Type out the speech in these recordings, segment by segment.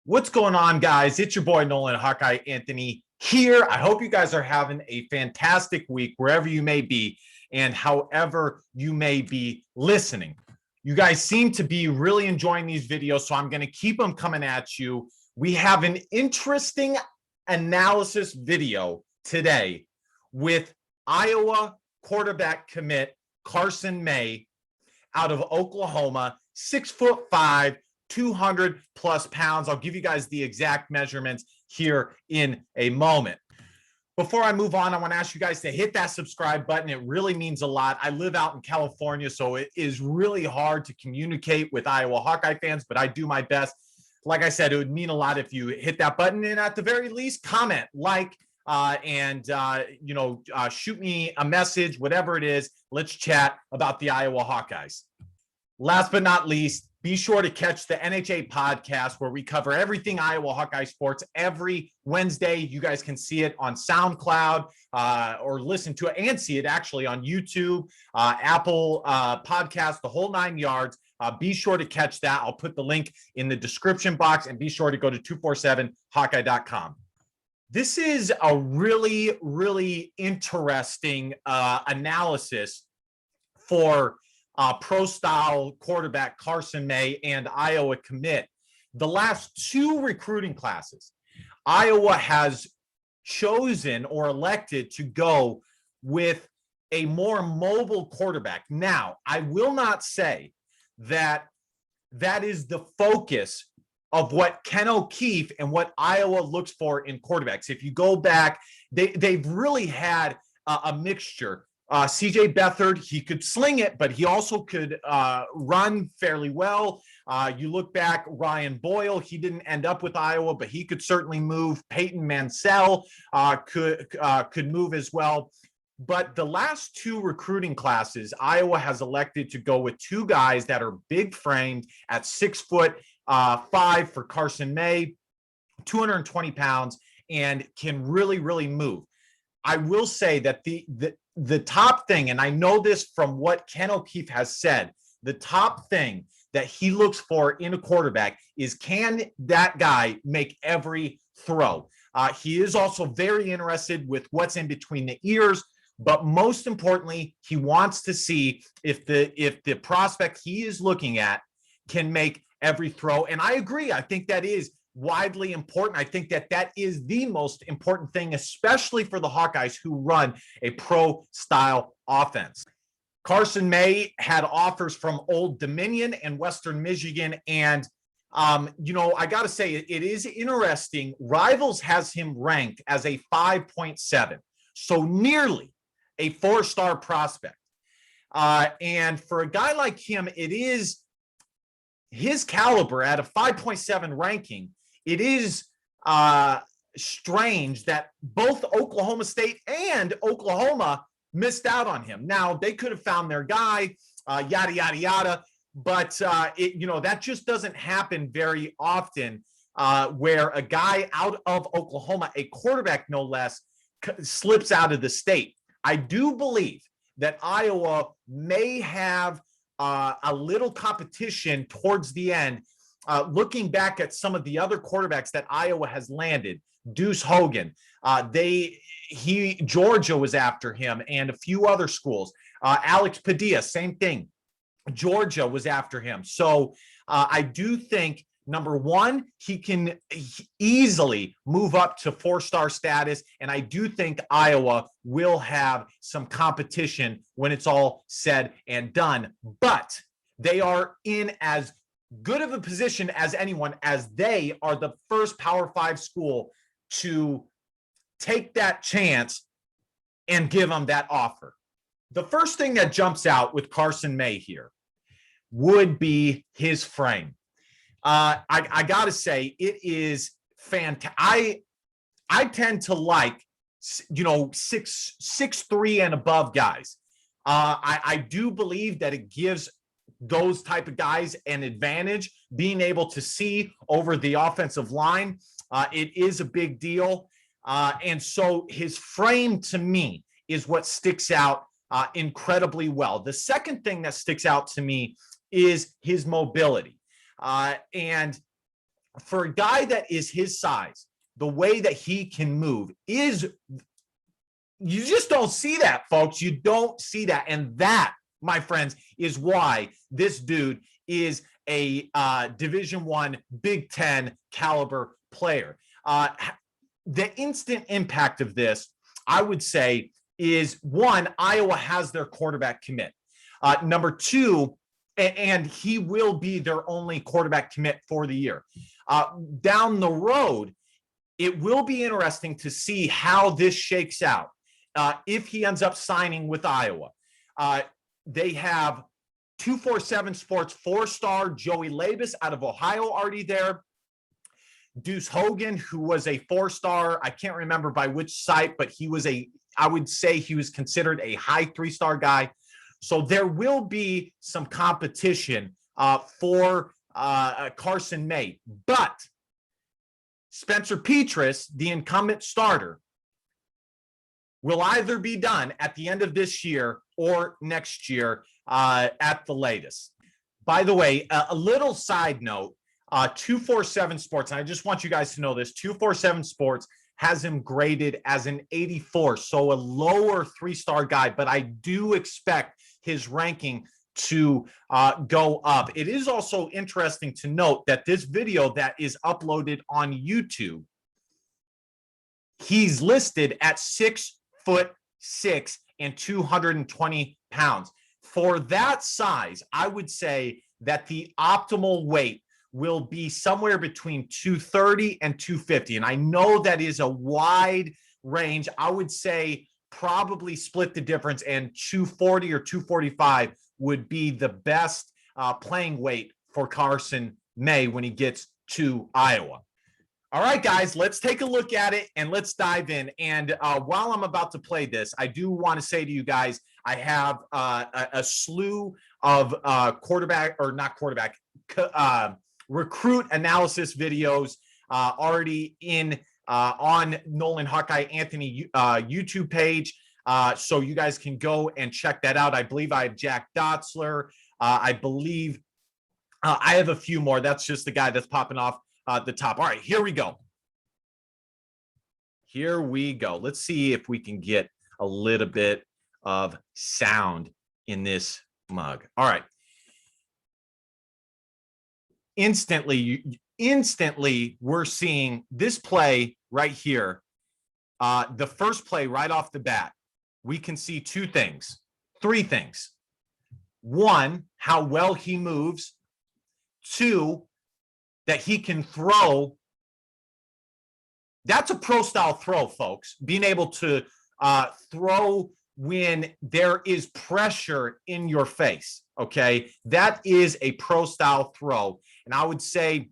What's going on, guys? It's your boy Nolan Hawkeye Anthony here. I hope you guys are having a fantastic week wherever you may be and however you may be listening. You guys seem to be really enjoying these videos, so I'm going to keep them coming at you. We have an interesting analysis video today with Iowa quarterback commit Carson May out of Oklahoma, 6'5", 200 plus pounds. I'll give you guys the exact measurements here in a moment. Before I move on, I want to ask you guys to hit that subscribe button. It really means a lot. I live out in California, so it is really hard to communicate with Iowa Hawkeye fans, but I do my best. Like I said, it would mean a lot if you hit that button and at the very least, comment, like, shoot me a message, whatever it is. Let's chat about the Iowa Hawkeyes. Last but not least, be sure to catch the NHA Podcast where we cover everything Iowa Hawkeye sports every Wednesday. You guys can see it on SoundCloud or listen to it and see it actually on YouTube, Apple Podcast, the whole 9 yards. Be sure to catch that. I'll put the link in the description box, and be sure to go to 247hawkeye.com. This is a really, really interesting analysis for pro-style quarterback Carson May and Iowa commit. The last two recruiting classes, Iowa has chosen or elected to go with a more mobile quarterback. Now, I will not say that that is the focus of what Ken O'Keefe and what Iowa looks for in quarterbacks. If you go back, they've really had a mixture. CJ Beathard, he could sling it, but he also could run fairly well. You look back, Ryan Boyle, he didn't end up with Iowa, but he could certainly move. Peyton Mansell could move as well. But the last two recruiting classes, Iowa has elected to go with two guys that are big framed at 6'5" for Carson May, 220 pounds, and can really, really move. I will say that the top thing, and I know this from what Ken O'Keefe has said, the top thing that he looks for in a quarterback is, can that guy make every throw? He is also very interested with what's in between the ears, but most importantly, he wants to see if the prospect he is looking at can make every throw. And I agree. I think that is widely important. I think that is the most important thing, especially for the Hawkeyes who run a pro-style offense. Carson May had offers from Old Dominion and Western Michigan. And, I got to say, it is interesting. Rivals has him ranked as a 5.7, so nearly a 4-star prospect. And for a guy like him, it is his caliber at a 5.7 ranking. It is strange that both Oklahoma State and Oklahoma missed out on him. Now, they could have found their guy, yada, yada, yada, but that just doesn't happen very often where a guy out of Oklahoma, a quarterback no less, slips out of the state. I do believe that Iowa may have a little competition towards the end. Looking back at some of the other quarterbacks that Iowa has landed, Deuce Hogan, Georgia was after him, and a few other schools. Alex Padilla, same thing. Georgia was after him. So I do think, number one, he can easily move up to 4-star status, and I do think Iowa will have some competition when it's all said and done. But they are in as good of a position as anyone, as they are the first Power 5 school to take that chance and give them that offer. The first thing that jumps out with Carson May here would be his frame. I gotta say, it is fantastic. I tend to like, 6'3" and above guys. I do believe that it gives those type of guys an advantage, being able to see over the offensive line. It is a big deal. And so his frame to me is what sticks out incredibly well. The second thing that sticks out to me is his mobility. And for a guy that is his size, the way that he can move is, you just don't see that, folks. You don't see that. And that, my friends, is why this dude is a Division I, Big Ten caliber player. The instant impact of this, I would say, is one, Iowa has their quarterback commit. Number two, and he will be their only quarterback commit for the year. Down the road, it will be interesting to see how this shakes out. If he ends up signing with Iowa, they have 247 Sports 4-star Joey Labus out of Ohio already there. Deuce Hogan, who was a 4-star, I can't remember by which site, but I would say he was considered a high 3-star guy. So there will be some competition for Carson May. But Spencer Petras, the incumbent starter, will either be done at the end of this year or next year at the latest. By the way, a little side note, 247 Sports, and I just want you guys to know this, 247 Sports has him graded as an 84, so a lower 3-star guy, but I do expect his ranking to go up. It is also interesting to note that this video that is uploaded on YouTube, he's listed at 6'6" and 220 pounds. For that size, I would say that the optimal weight will be somewhere between 230 and 250. And I know that is a wide range. I would say probably split the difference, and 240 or 245 would be the best playing weight for Carson May when he gets to Iowa. All right, guys, let's take a look at it and let's dive in. And while I'm about to play this, I do want to say to you guys, I have a slew of recruit analysis videos already in on Nolan Hawkeye Anthony YouTube page. So you guys can go and check that out. I believe I have Jack Dotzler. I believe I have a few more. That's just the guy that's popping off the top. All right, here we go. Here we go. Let's see if we can get a little bit of sound in this mug. All right. Instantly, we're seeing this play right here. The first play right off the bat, we can see three things. One, how well he moves. Two, that he can throw. That's a pro style throw, folks. Being able to throw when there is pressure in your face. Okay. That is a pro style throw. And I would say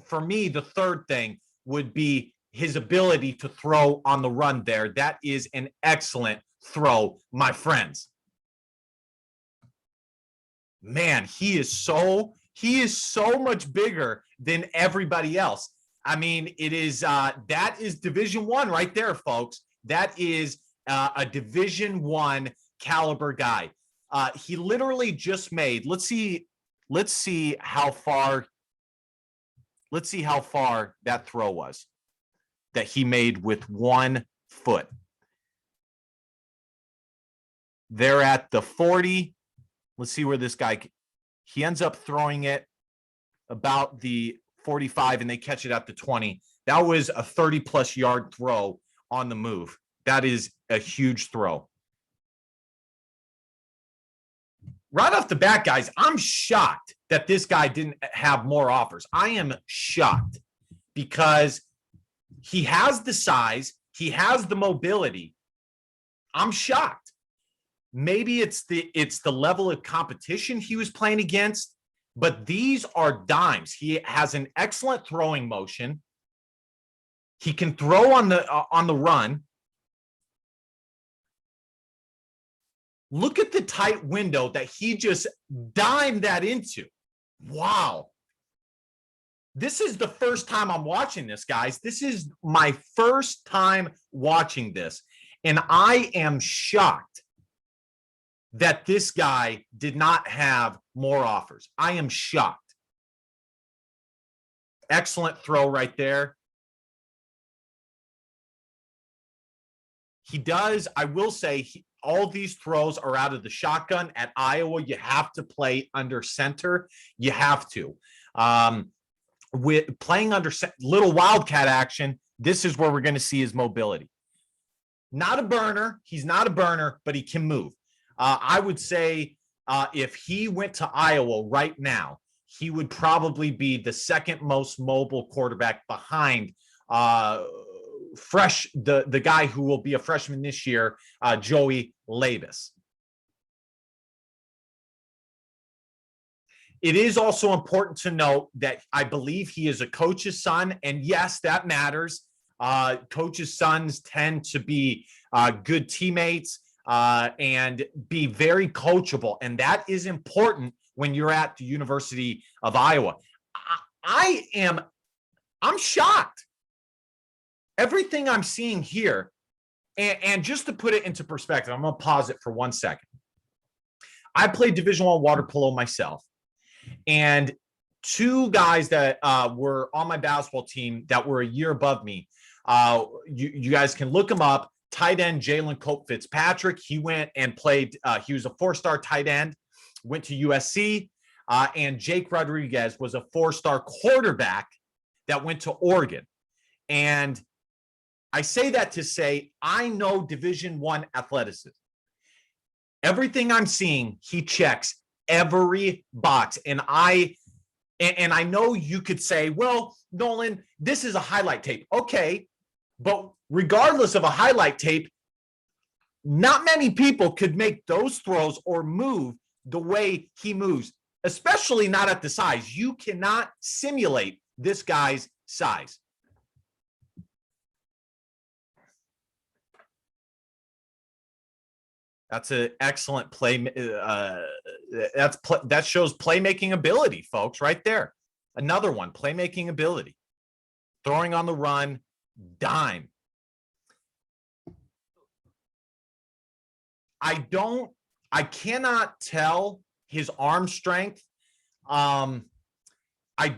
for me, the third thing would be his ability to throw on the run there. That is an excellent throw, my friends. Man, he is so much bigger than everybody else. I mean, it is that is Division I right there, folks. That is a Division I caliber guy. He literally just made, let's see how far that throw was that he made with 1 foot. They're at the 40. Let's see where this guy, he ends up throwing it about the 45 and they catch it at the 20. That was a 30+ yard throw on the move. That is a huge throw. Right off the bat, guys, I'm shocked that this guy didn't have more offers. I am shocked because he has the size, he has the mobility. I'm shocked. Maybe it's the level of competition he was playing against, but these are dimes. He has an excellent throwing motion. He can throw on the run. Look at the tight window that he just dimed that into. Wow. This is the first time I'm watching this, guys. This is my first time watching this, and I am shocked that this guy did not have more offers. I am shocked. Excellent throw right there. He does, I will say, all these throws are out of the shotgun. At Iowa, you have to play under center. You have to. With playing under little wildcat action, this is where we're going to see his mobility. Not a burner. He's not a burner, but he can move. I would say if he went to Iowa right now, he would probably be the second most mobile quarterback behind the guy who will be a freshman this year, Joey Labus. It is also important to note that I believe he is a coach's son, and yes, that matters. Coaches' sons tend to be good teammates and be very coachable, and that is important when you're at the University of Iowa. I'm shocked. Everything I'm seeing here, and just to put it into perspective, I'm going to pause it for 1 second. I played Division I water polo myself, and two guys that were on my basketball team that were a year above me, you guys can look them up. Tight end Jalen Cope Fitzpatrick, he went and played, he was a 4-star tight end, went to USC, and Jake Rodriguez was a 4-star quarterback that went to Oregon. And I say that to say I know Division I athleticism. Everything I'm seeing, he checks every box. And I know you could say, well, Nolan, this is a highlight tape. Okay, but regardless of a highlight tape, not many people could make those throws or move the way he moves, especially not at the size. You cannot simulate this guy's size. That's an excellent play. That shows playmaking ability, folks, right there. Another one, playmaking ability. Throwing on the run, dime. I cannot tell his arm strength. I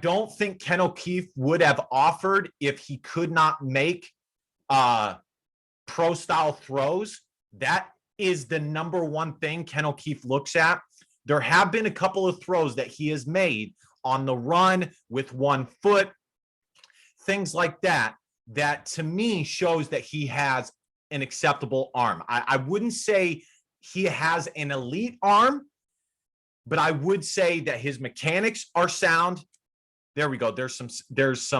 don't think Ken O'Keefe would have offered if he could not make pro-style throws. That is the number one thing Ken O'Keefe looks at. There have been a couple of throws that he has made on the run with 1 foot, things like that, that to me shows that he has an acceptable arm. I wouldn't say he has an elite arm, but I would say that his mechanics are sound. There we go. There's some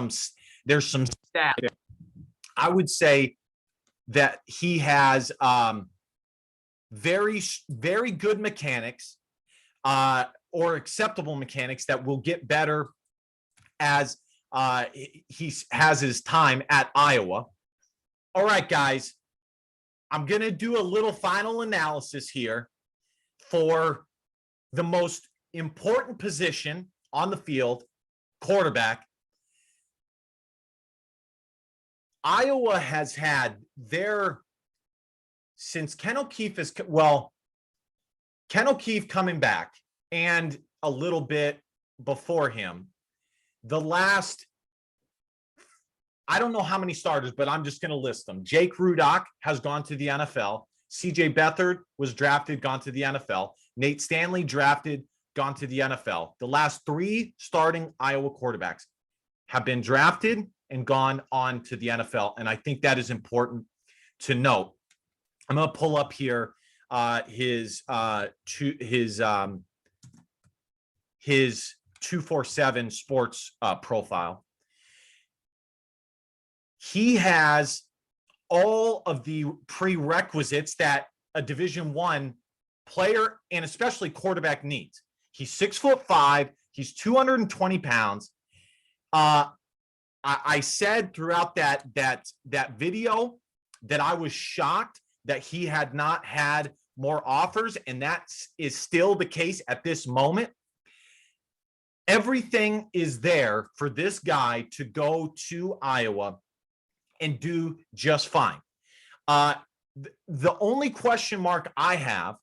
stat. I would say that he has very, very good mechanics or acceptable mechanics that will get better as he has his time at Iowa. All right, guys, I'm going to do a little final analysis here for the most important position on the field, quarterback. Iowa has had since Ken O'Keefe Ken O'Keefe coming back and a little bit before him, the last, I don't know how many starters, but I'm just going to list them. Jake Rudock has gone to the NFL. CJ Beathard was drafted, gone to the NFL. Nate Stanley drafted, gone to the NFL. The last 3 starting Iowa quarterbacks have been drafted and gone on to the NFL. And I think that is important to note. I'm going to pull up here his 247 sports profile. He has all of the prerequisites that a Division I player and especially quarterback needs. He's 6'5". He's 220 pounds. I said throughout that video that I was shocked that he had not had more offers, and that is still the case at this moment. Everything is there for this guy to go to Iowa and do just fine. The only question mark I have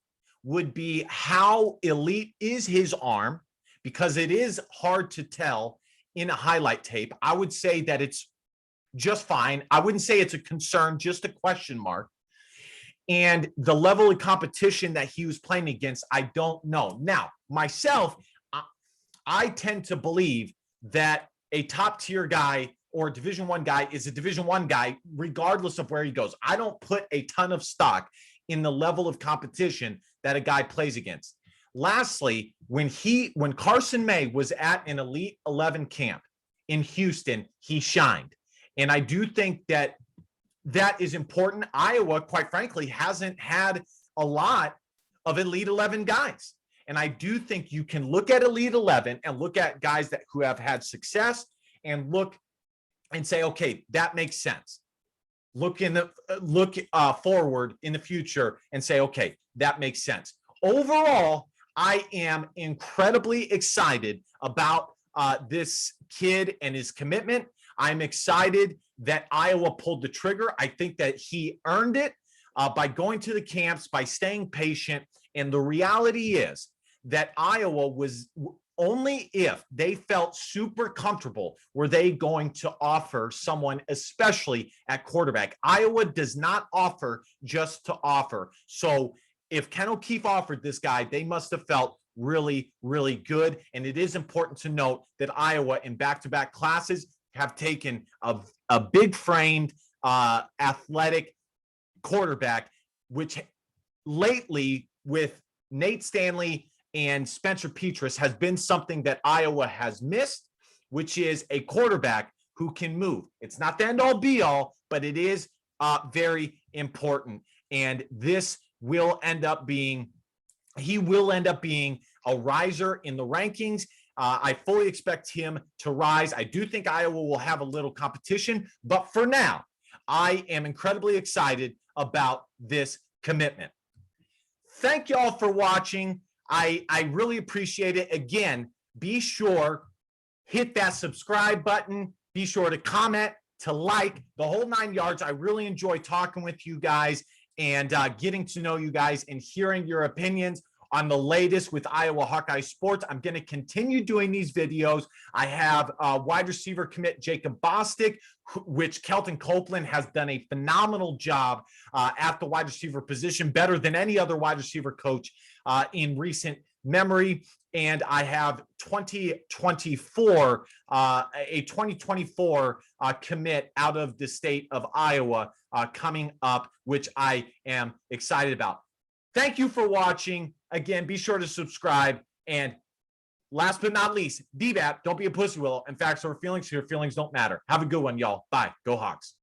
would be how elite is his arm, because it is hard to tell in a highlight tape, I would say that it's just fine. I wouldn't say it's a concern, just a question mark. And the level of competition that he was playing against, I don't know. Now, myself, I tend to believe that a top tier guy or a Division I guy is a Division I guy, regardless of where he goes. I don't put a ton of stock in the level of competition that a guy plays against. Lastly, when Carson May was at an Elite 11 camp in Houston, he shined. And I do think that is important. Iowa, quite frankly, hasn't had a lot of Elite 11 guys. And I do think you can look at Elite 11 and look at guys who have had success and look and say, okay, that makes sense. Look forward in the future and say, okay, that makes sense. Overall, I am incredibly excited about this kid and his commitment. I'm excited that Iowa pulled the trigger. I think that he earned it by going to the camps, by staying patient. And the reality is that Iowa was, only if they felt super comfortable were they going to offer someone, especially at quarterback. Iowa does not offer just to offer. So if Ken O'Keefe offered this guy, they must have felt really, really good. And it is important to note that Iowa in back-to-back classes have taken a big framed, athletic quarterback, which lately with Nate Stanley and Spencer Petras has been something that Iowa has missed, which is a quarterback who can move. It's not the end all be all, but it is very important. And this will end up being, he will end up being a riser in the rankings. I fully expect him to rise. I do think Iowa will have a little competition, but for now, I am incredibly excited about this commitment. Thank y'all for watching. I really appreciate it. Again, be sure, hit that subscribe button. Be sure to comment, to like, the whole 9 yards. I really enjoy talking with you guys and getting to know you guys and hearing your opinions on the latest with Iowa Hawkeye sports. I'm going to continue doing these videos. I have wide receiver commit Jacob Bostic, which Kelton Copeland has done a phenomenal job at the wide receiver position, better than any other wide receiver coach in recent memory. And I have 2024, a 2024 commit out of the state of Iowa coming up, which I am excited about. Thank you for watching. Again, be sure to subscribe. And last but not least, DBAP, don't be a pussy willow. In fact, so your feelings don't matter. Have a good one, y'all. Bye. Go Hawks.